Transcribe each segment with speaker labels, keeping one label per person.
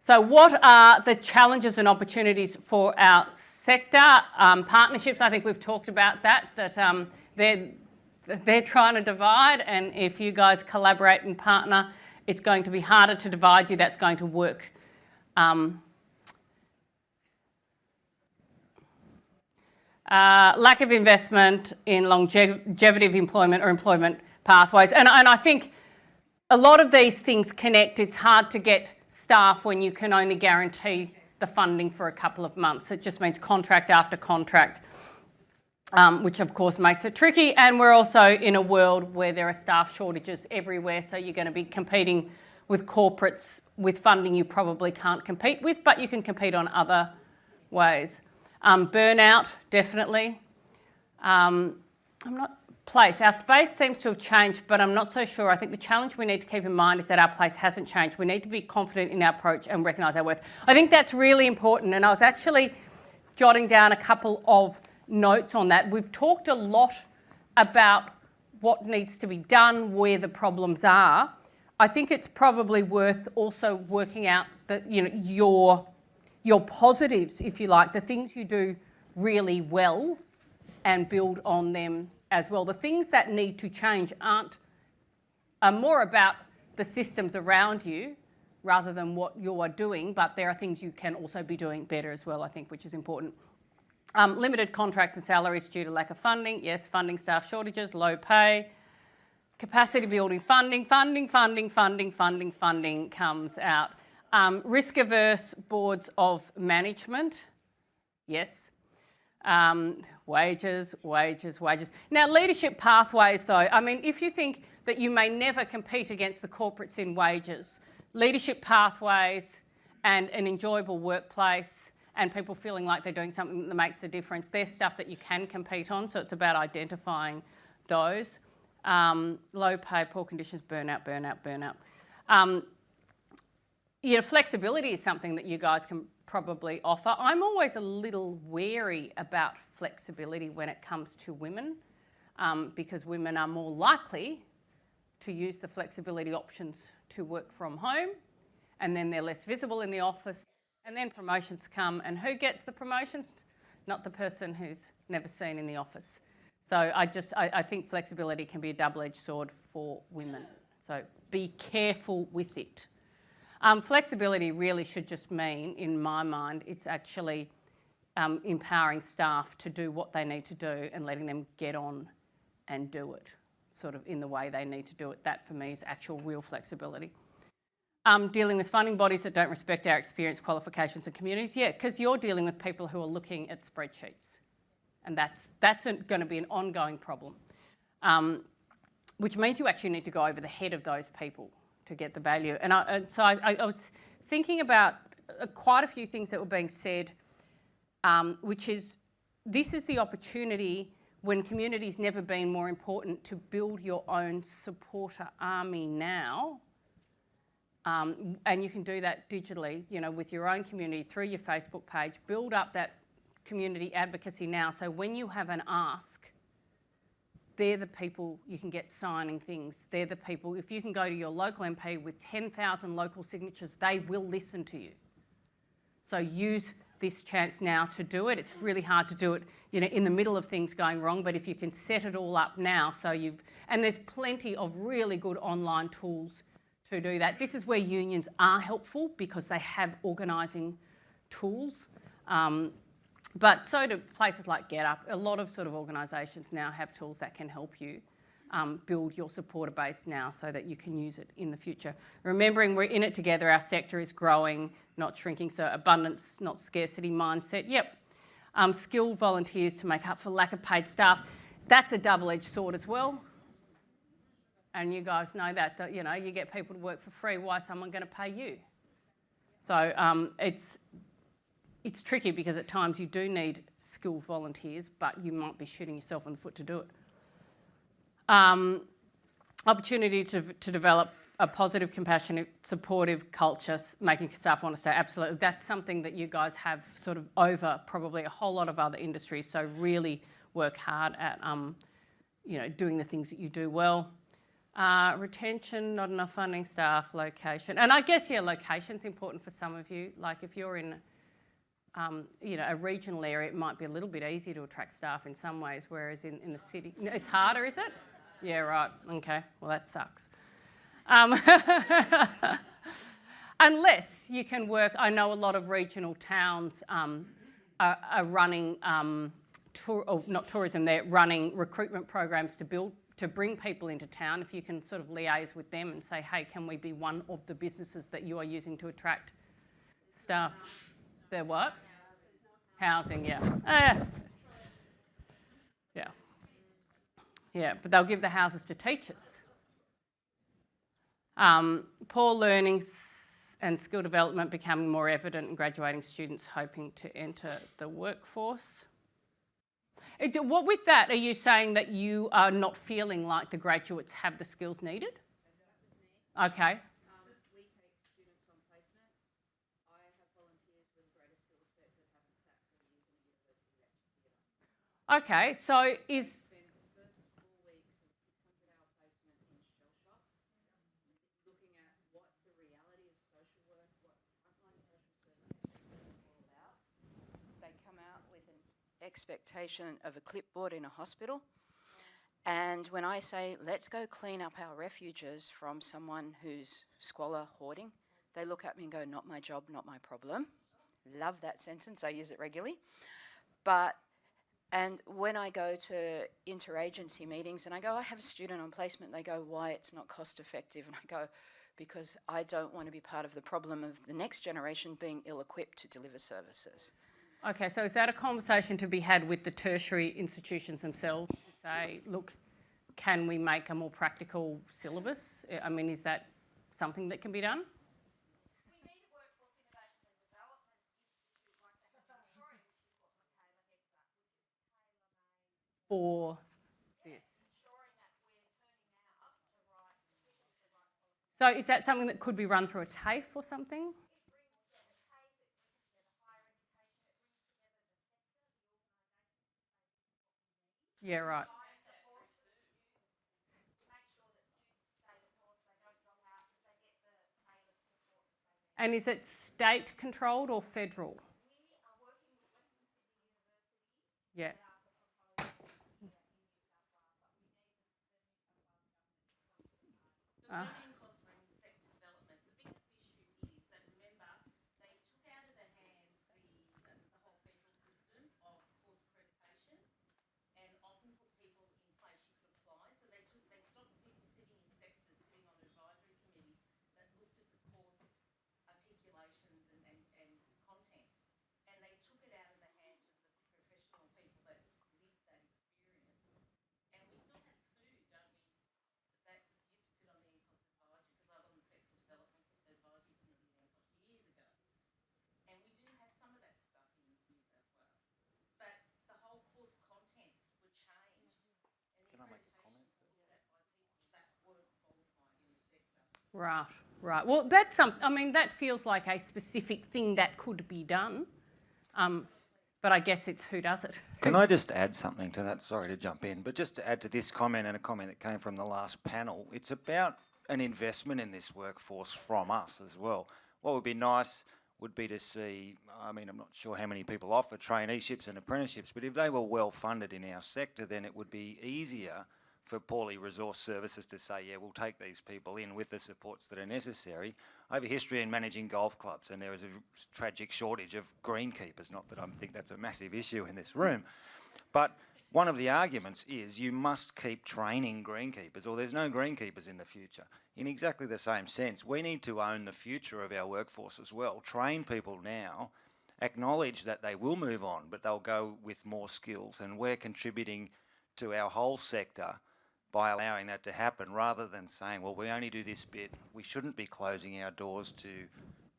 Speaker 1: So what are the challenges and opportunities for our sector? Partnerships, I think we've talked about that they're trying to divide, and if you guys collaborate and partner, it's going to be harder to divide you. That's going to work. Lack of investment in longevity of employment or employment pathways. And I think a lot of these things connect. It's hard to get staff when you can only guarantee the funding for a couple of months. It just means contract after contract, which of course makes it tricky. And we're also in a world where there are staff shortages everywhere, so you're going to be competing with corporates with funding you probably can't compete with, but you can compete on other ways. Burnout, definitely. Our space seems to have changed, but I'm not so sure. I think the challenge we need to keep in mind is that our place hasn't changed. We need to be confident in our approach and recognise our worth. I think that's really important, and I was actually jotting down a couple of notes on that. We've talked a lot about what needs to be done, where the problems are. I think it's probably worth also working out that, your positives, if you like, the things you do really well, and build on them as well. The things that need to change are more about the systems around you rather than what you are doing, but there are things you can also be doing better as well, I think, which is important. Limited contracts and salaries due to lack of funding. Yes, funding, staff shortages, low pay. Capacity building, funding comes out. Risk-averse boards of management. Yes. Wages. Now, leadership pathways, though. I mean, if you think that you may never compete against the corporates in wages, leadership pathways and an enjoyable workplace and people feeling like they're doing something that makes a difference, they're stuff that you can compete on, so it's about identifying those. Low pay, poor conditions, burnout. Flexibility is something that you guys can probably offer. I'm always a little wary about flexibility when it comes to women, because women are more likely to use the flexibility options to work from home, and then they're less visible in the office, and then promotions come, and who gets the promotions? Not the person who's never seen in the office. So I think flexibility can be a double-edged sword for women, so be careful with it. Flexibility really should just mean, in my mind, it's actually empowering staff to do what they need to do and letting them get on and do it, sort of in the way they need to do it. That, for me, is actual real flexibility. Dealing with funding bodies that don't respect our experience, qualifications and communities. Yeah, because you're dealing with people who are looking at spreadsheets, and that's going to be an ongoing problem, which means you actually need to go over the head of those people to get the value. So I was thinking about quite a few things that were being said, which is, this is the opportunity when community's never been more important to build your own supporter army now. And you can do that digitally, with your own community, through your Facebook page. Build up that community advocacy now, so when you have an ask, they're the people you can get signing things. They're the people, if you can go to your local MP with 10,000 local signatures, they will listen to you. So use this chance now to do it. It's really hard to do it, in the middle of things going wrong, but if you can set it all up now, and there's plenty of really good online tools to do that. This is where unions are helpful because they have organising tools. But so do places like GetUp. A lot of sort of organisations now have tools that can help you build your supporter base now so that you can use it in the future. Remembering we're in it together, our sector is growing, not shrinking, so abundance, not scarcity mindset. Yep. Skilled volunteers to make up for lack of paid staff. That's a double-edged sword as well. And you guys know that you get people to work for free. Why is someone going to pay you? So it's tricky because at times you do need skilled volunteers, but you might be shooting yourself in the foot to do it. Opportunity to develop a positive, compassionate, supportive culture, making staff want to stay. Absolutely. That's something that you guys have sort of over probably a whole lot of other industries. So really work hard at, doing the things that you do well. Retention, not enough funding, staff, location. And I guess, location's important for some of you. Like if you're in, a regional area, it might be a little bit easier to attract staff in some ways, whereas in the city, it's harder, is it? Yeah, right. Okay, well, that sucks. Unless you can work, I know a lot of regional towns are running, not tourism, they're running recruitment programs to bring people into town. If you can sort of liaise with them and say, hey, can we be one of the businesses that you are using to attract staff? They're what? Housing, yeah. Yeah, but they'll give the houses to teachers. Poor learning and skill development becoming more evident in graduating students hoping to enter the workforce. What with that, are you saying that you are not feeling like the graduates have the skills needed? Okay.
Speaker 2: We take students on placement. I have volunteers with a greater skill set that haven't sat for years in a university lecture theatre.
Speaker 1: Okay, so is...
Speaker 2: Spent the first 4 weeks of 600-hour placement in shell shock, looking at what the reality of social work, what frontline social services is all about. They come out with an expectation of a clipboard in a hospital. And when I say, let's go clean up our refuges from someone who's squalor hoarding, they look at me and go, not my job, not my problem. Love that sentence, I use it regularly. And when I go to interagency meetings and I go, I have a student on placement, they go, why it's not cost effective? And I go, because I don't want to be part of the problem of the next generation being ill-equipped to deliver services.
Speaker 1: Okay, so is that a conversation to be had with the tertiary institutions themselves to say, look, can we make a more practical syllabus? I mean, is that something that can be done?
Speaker 3: We need a workforce innovation and development institute like that in Victoria, which is what Michaela heads up, which is tailor-made
Speaker 1: For this.
Speaker 3: ensuring that we're turning out the right people with the right qualifications.
Speaker 1: So is that something that could be run through a TAFE or something?
Speaker 3: It brings together TAFE, it brings together higher education, it brings together the sector, the organisations to say this is what we need.
Speaker 1: Yeah, right.
Speaker 3: Provide support to the students to make sure that students stay the course, they don't drop out because they get the tailored support that they need.
Speaker 1: And is it state controlled or federal?
Speaker 3: We are working with Western Sydney University.
Speaker 1: Yeah.
Speaker 3: They are the proposed here in New South Wales, but we need the New South Wales government to come to the party.
Speaker 4: The learning costs around sector development. The biggest issue is that, remember, they took out of their hands the whole federal system of course accreditation and often put people in place you could apply. So they stopped people sitting in sectors, sitting on advisory committees that looked at the course articulations and content. And they took it out of the hands of the professional people that lived that experience. And we still have Sue, don't we? That used to sit on the NCOS advisory, because I was on the sector development advisory committee at NCOS years ago. And we do have some of that stuff in New South Wales. But the whole course contents were changed. And the accreditations were looked at by people that were qualified in the sector.
Speaker 1: Right, right. Well, that's that feels like a specific thing that could be done. But I guess it's who does it.
Speaker 5: Can I just add something to that? Sorry to jump in, but just to add to this comment and a comment that came from the last panel, it's about an investment in this workforce from us as well. What would be nice would be to see, I'm not sure how many people offer traineeships and apprenticeships, but if they were well funded in our sector, then it would be easier for poorly resourced services to say, yeah, we'll take these people in with the supports that are necessary. I have a history in managing golf clubs, and there is a tragic shortage of greenkeepers. Not that I think that's a massive issue in this room, but one of the arguments is you must keep training greenkeepers, or there's no greenkeepers in the future. In exactly the same sense, we need to own the future of our workforce as well. Train people now, acknowledge that they will move on, but they'll go with more skills, and we're contributing to our whole sector by allowing that to happen, rather than saying, well, we only do this bit. We shouldn't be closing our doors to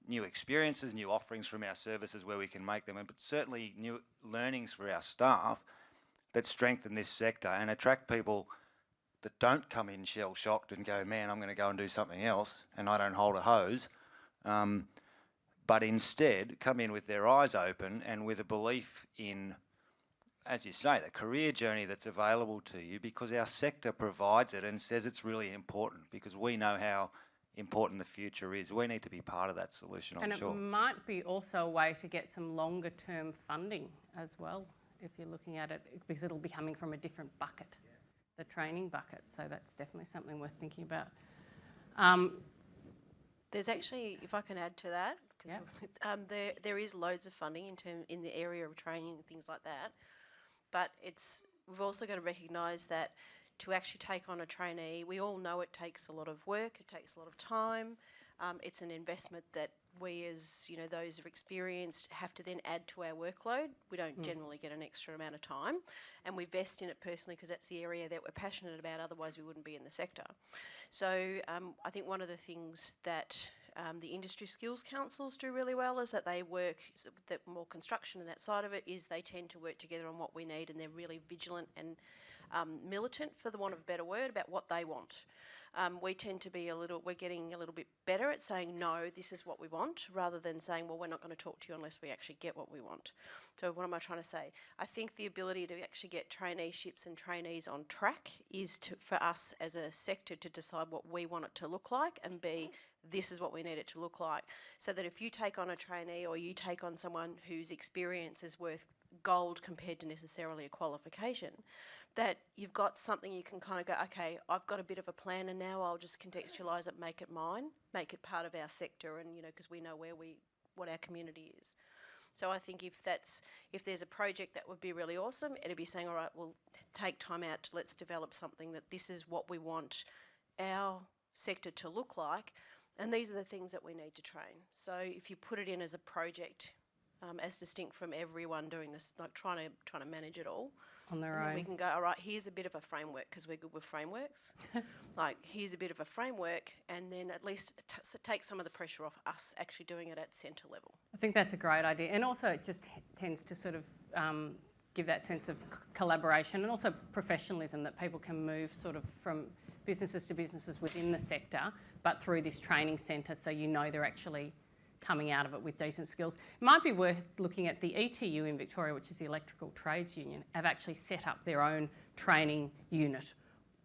Speaker 5: new experiences, new offerings from our services where we can make them, but certainly new learnings for our staff that strengthen this sector and attract people that don't come in shell-shocked and go, man, I'm going to go and do something else and I don't hold a hose, but instead come in with their eyes open and with a belief in as you say, the career journey that's available to you because our sector provides it and says it's really important because we know how important the future is. We need to be part of that solution, I'm
Speaker 1: And
Speaker 5: sure.
Speaker 1: it might be also a way to get some longer term funding as well, if you're looking at it, because it'll be coming from a different bucket, the training bucket. So that's definitely something worth thinking about.
Speaker 6: There's actually, if I can add to that, because there is loads of funding in the area of training and things like that, but we've also got to recognise that to actually take on a trainee, we all know it takes a lot of work, it takes a lot of time. It's an investment that we, as those who are experienced, have to then add to our workload. We don't generally get an extra amount of time, and we invest in it personally because that's the area that we're passionate about. Otherwise, we wouldn't be in the sector. So I think one of the things that the industry skills councils do really well is that they work, that more construction and that side of it is they tend to work together on what we need, and they're really vigilant and militant, for the want of a better word, about what they want. We tend to be we're getting a little bit better at saying, no, this is what we want, rather than saying, well, we're not going to talk to you unless we actually get what we want. So what am I trying to say? I think the ability to actually get traineeships and trainees on track is for us as a sector to decide what we want it to look like, and this is what we need it to look like. So that if you take on a trainee or you take on someone whose experience is worth gold compared to necessarily a qualification, that you've got something you can kind of go, okay, I've got a bit of a plan, and now I'll just contextualise it, make it mine, make it part of our sector, and because we know what our community is. So I think if there's a project that would be really awesome, it'd be saying, all right, we'll take time out, let's develop something that this is what we want our sector to look like, and these are the things that we need to train. So if you put it in as a project, as distinct from everyone doing this, like trying to manage it all,
Speaker 1: On their
Speaker 6: and then
Speaker 1: own.
Speaker 6: we can go, all right, here's a bit of a framework, because we're good with frameworks. Like, here's a bit of a framework, and then at least take some of the pressure off us actually doing it at centre level.
Speaker 1: I think that's a great idea. And also it just tends to sort of give that sense of collaboration and also professionalism, that people can move sort of from businesses to businesses within the sector, but through this training centre, so they're actually coming out of it with decent skills. It might be worth looking at the ETU in Victoria, which is the Electrical Trades Union, have actually set up their own training unit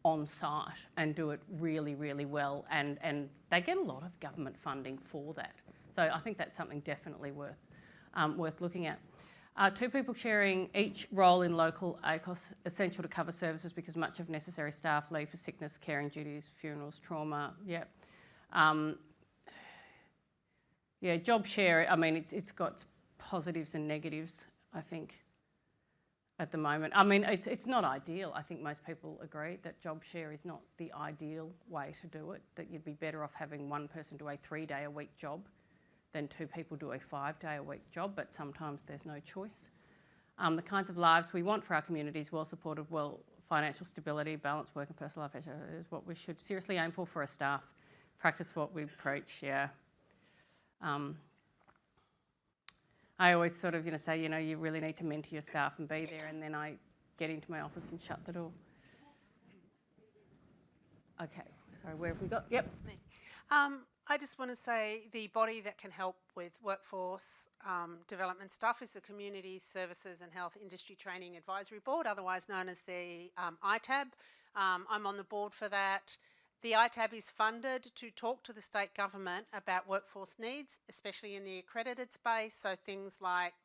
Speaker 1: on site and do it really, really well, and they get a lot of government funding for that. So I think that's something definitely worth looking at. 2 people sharing each role in local ACOS, essential to cover services because much of necessary staff leave for sickness, caring duties, funerals, trauma. Yep. Yeah, job share, I mean, it's got positives and negatives, I think, at the moment. I mean, it's not ideal. I think most people agree that job share is not the ideal way to do it, that you'd be better off having one person do a 3-day-a-week job than 2 people do a 5-day-a-week job, but sometimes there's no choice. The kinds of lives we want for our communities, well-supported, financial stability, balanced work and personal life, is what we should seriously aim for a staff. Practice what we preach, yeah. I always sort of, say, you really need to mentor your staff and be there, and then I get into my office and shut the door. Okay, sorry, where have we got? Yep.
Speaker 7: I just want to say the body that can help with workforce development stuff is the Community Services and Health Industry Training Advisory Board, otherwise known as the ITAB. I'm on the board for that. The ITAB is funded to talk to the state government about workforce needs, especially in the accredited space, so things like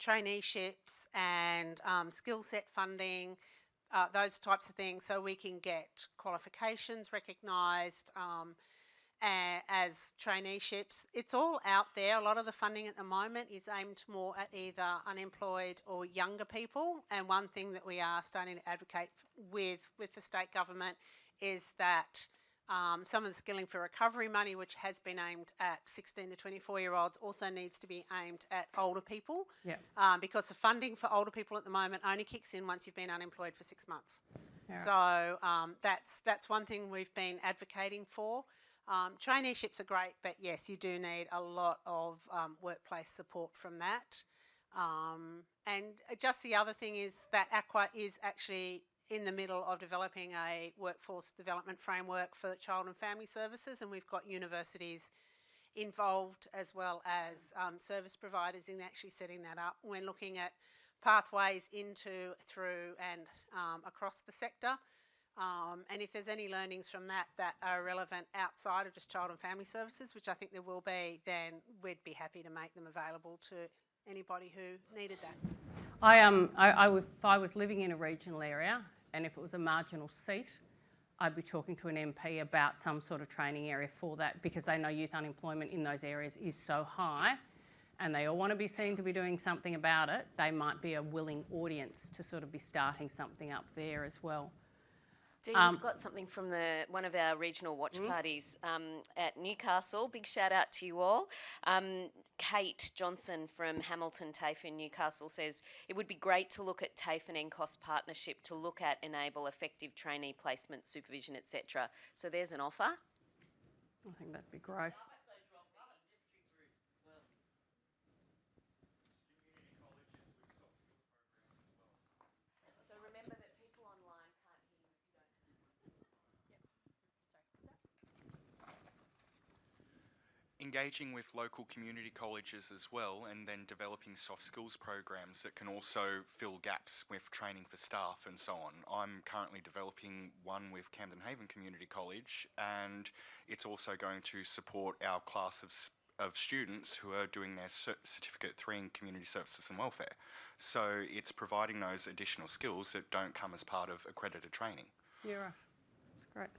Speaker 7: traineeships and skill set funding, those types of things, so we can get qualifications recognised as traineeships. It's all out there. A lot of the funding at the moment is aimed more at either unemployed or younger people, and one thing that we are starting to advocate with the state government is that some of the Skilling for Recovery money, which has been aimed at 16 to 24-year-olds, also needs to be aimed at older people.
Speaker 1: Yeah.
Speaker 7: Because the funding for older people at the moment only kicks in once you've been unemployed for 6 months.
Speaker 1: Yeah.
Speaker 7: So that's one thing we've been advocating for. Traineeships are great, but yes, you do need a lot of workplace support from that. And just the other thing is that AQUA is actually in the middle of developing a workforce development framework for child and family services, and we've got universities involved as well as service providers in actually setting that up. We're looking at pathways into, through and across the sector. And if there's any learnings from that that are relevant outside of just child and family services, which I think there will be, then we'd be happy to make them available to anybody who needed that.
Speaker 1: If I was living in a regional area and if it was a marginal seat, I'd be talking to an MP about some sort of training area for that, because they know youth unemployment in those areas is so high and they all want to be seen to be doing something about it. They might be a willing audience to sort of be starting something up there as well.
Speaker 8: Dee, we've got something from one of our regional watch parties at Newcastle. Big shout out to you all. Kate Johnson from Hamilton TAFE in Newcastle says it would be great to look at TAFE and NCOS partnership to look at enable effective trainee placement, supervision, etc. So there's an offer.
Speaker 1: I think that'd be great.
Speaker 8: So remember that people online can't hear you if you don't.
Speaker 9: Engaging with local community colleges as well, and then developing soft skills programs that can also fill gaps with training for staff and so on. I'm currently developing one with Camden Haven Community College, and it's also going to support our class of students who are doing their Certificate 3 in Community Services and Welfare. So it's providing those additional skills that don't come as part of accredited training.
Speaker 1: Yeah, right. That's great.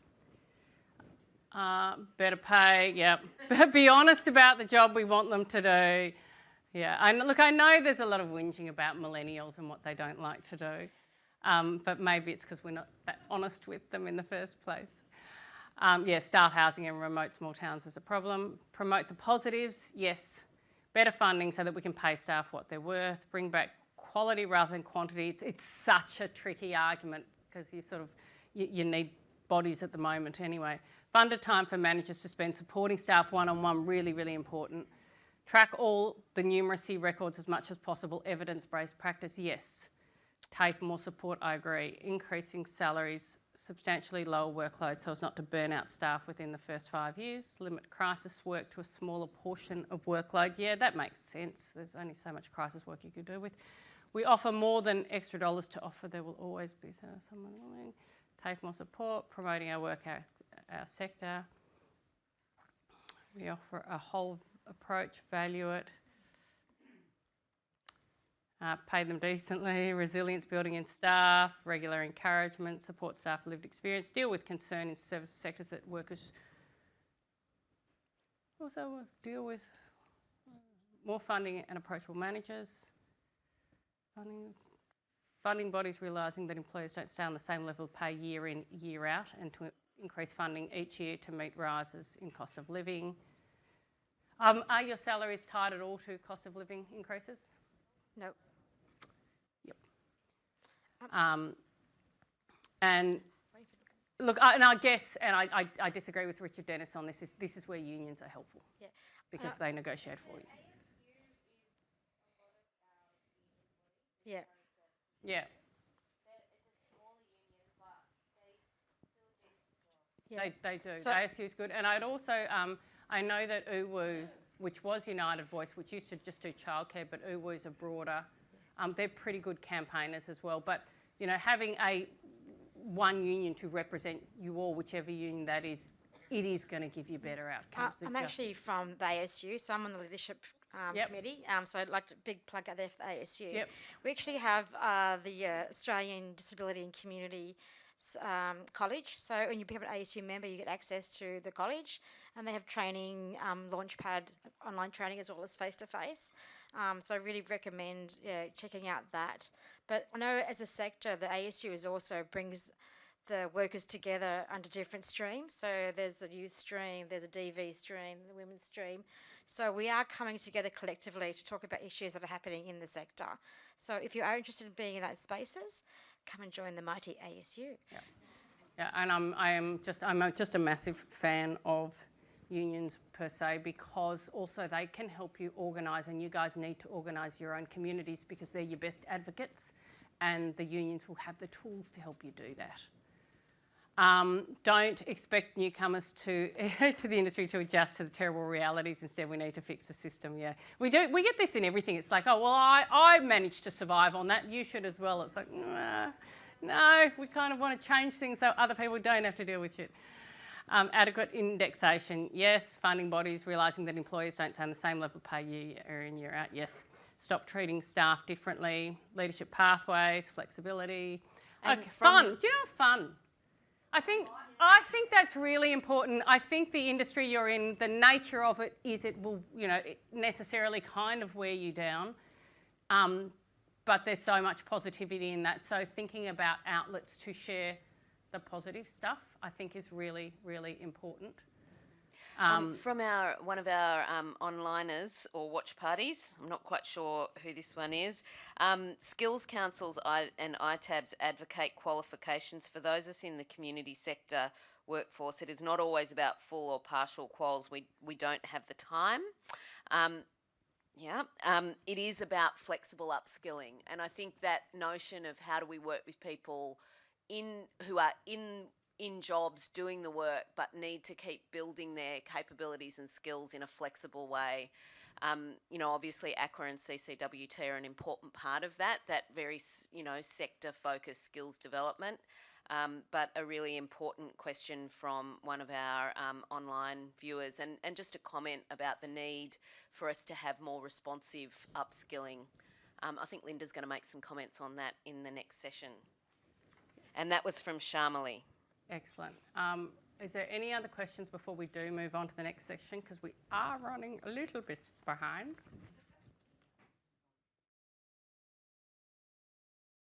Speaker 1: Better pay, yep. Be honest about the job we want them to do. Yeah, look, I know there's a lot of whinging about millennials and what they don't like to do, but maybe it's because we're not that honest with them in the first place. Yeah, staff housing in remote small towns is a problem. Promote the positives, yes. Better funding so that we can pay staff what they're worth. Bring back quality rather than quantity. It's such a tricky argument because you need bodies at the moment anyway. Funded time for managers to spend supporting staff one-on-one, really, really important. Track all the numeracy records as much as possible. Evidence-based practice, yes. TAFE more support, I agree. Increasing salaries, substantially lower workload so as not to burn out staff within the first 5 years. Limit crisis work to a smaller portion of workload. Yeah, that makes sense. There's only so much crisis work you could do with. We offer more than extra dollars to offer. There will always be someone willing. TAFE more support, promoting our work, our sector. We offer a whole approach, value it. Pay them decently, resilience building in staff, regular encouragement, support staff lived experience, deal with concern in service sectors that workers also deal with. More funding and approachable managers. Funding bodies realising that employers don't stay on the same level of pay year in, year out, and to increase funding each year to meet rises in cost of living. Are your salaries tied at all to cost of living increases?
Speaker 3: Nope.
Speaker 1: Yep. And look, I guess, and I disagree with Richard Dennis on this, this is where unions are helpful.
Speaker 3: Yeah.
Speaker 1: Because they negotiate for you.
Speaker 3: Yeah.
Speaker 1: Yeah.
Speaker 3: Yeah.
Speaker 1: They do.
Speaker 3: So-
Speaker 1: ASU is good. And I'd also, I know that UWU, which was United Voice, which used to just do childcare, but UWU's a broader, they're pretty good campaigners as well. But, you know, having one union to represent you all, whichever union that is, it is going to give you better outcomes.
Speaker 3: I'm actually from the ASU, so I'm on the leadership
Speaker 1: Yep.
Speaker 3: committee. So I'd like to big plug out there for the ASU.
Speaker 1: Yep.
Speaker 3: We actually have the Australian Disability and Community College. So when you become an ASU member, you get access to the college, and they have training, Launchpad online training as well as face-to-face. So I really recommend checking out that. But I know as a sector, the ASU is also brings the workers together under different streams. So there's the youth stream, there's a DV stream, the women's stream. So we are coming together collectively to talk about issues that are happening in the sector. So if you are interested in being in those spaces, come and join the mighty ASU.
Speaker 1: Yeah, and I'm just a massive fan of unions per se, because also they can help you organise, and you guys need to organise your own communities because they're your best advocates, and the unions will have the tools to help you do that. Don't expect newcomers to to the industry to adjust to the terrible realities. Instead, we need to fix the system. Yeah, we do. We get this in everything. It's like, oh well, I managed to survive on that. You should as well. It's like, no, we kind of want to change things so other people don't have to deal with it. Adequate indexation. Yes. Funding bodies realising that employers don't stay on the same level of pay year in, year out. Yes. Stop treating staff differently. Leadership pathways, flexibility.
Speaker 8: And
Speaker 1: Okay, fun. Do you know fun? I think that's really important. I think the industry you're in, the nature of it is it will, it necessarily kind of wear you down. But there's so much positivity in that. So thinking about outlets to share the positive stuff, I think is really, really important.
Speaker 8: From one of our onliners or watch parties, I'm not quite sure who this one is, Skills Councils and ITABs advocate qualifications for those of us in the community sector workforce. It is not always about full or partial quals. We don't have the time. It is about flexible upskilling, and I think that notion of how do we work with people who are in jobs doing the work but need to keep building their capabilities and skills in a flexible way. Obviously AQUA and CCWT are an important part of that very, sector-focused skills development. But a really important question from one of our online viewers, and just a comment about the need for us to have more responsive upskilling. I think Linda's going to make some comments on that in the next session. Yes. And that was from Shamali.
Speaker 1: Excellent. Is there any other questions before we do move on to the next section? Because we are running a little bit behind.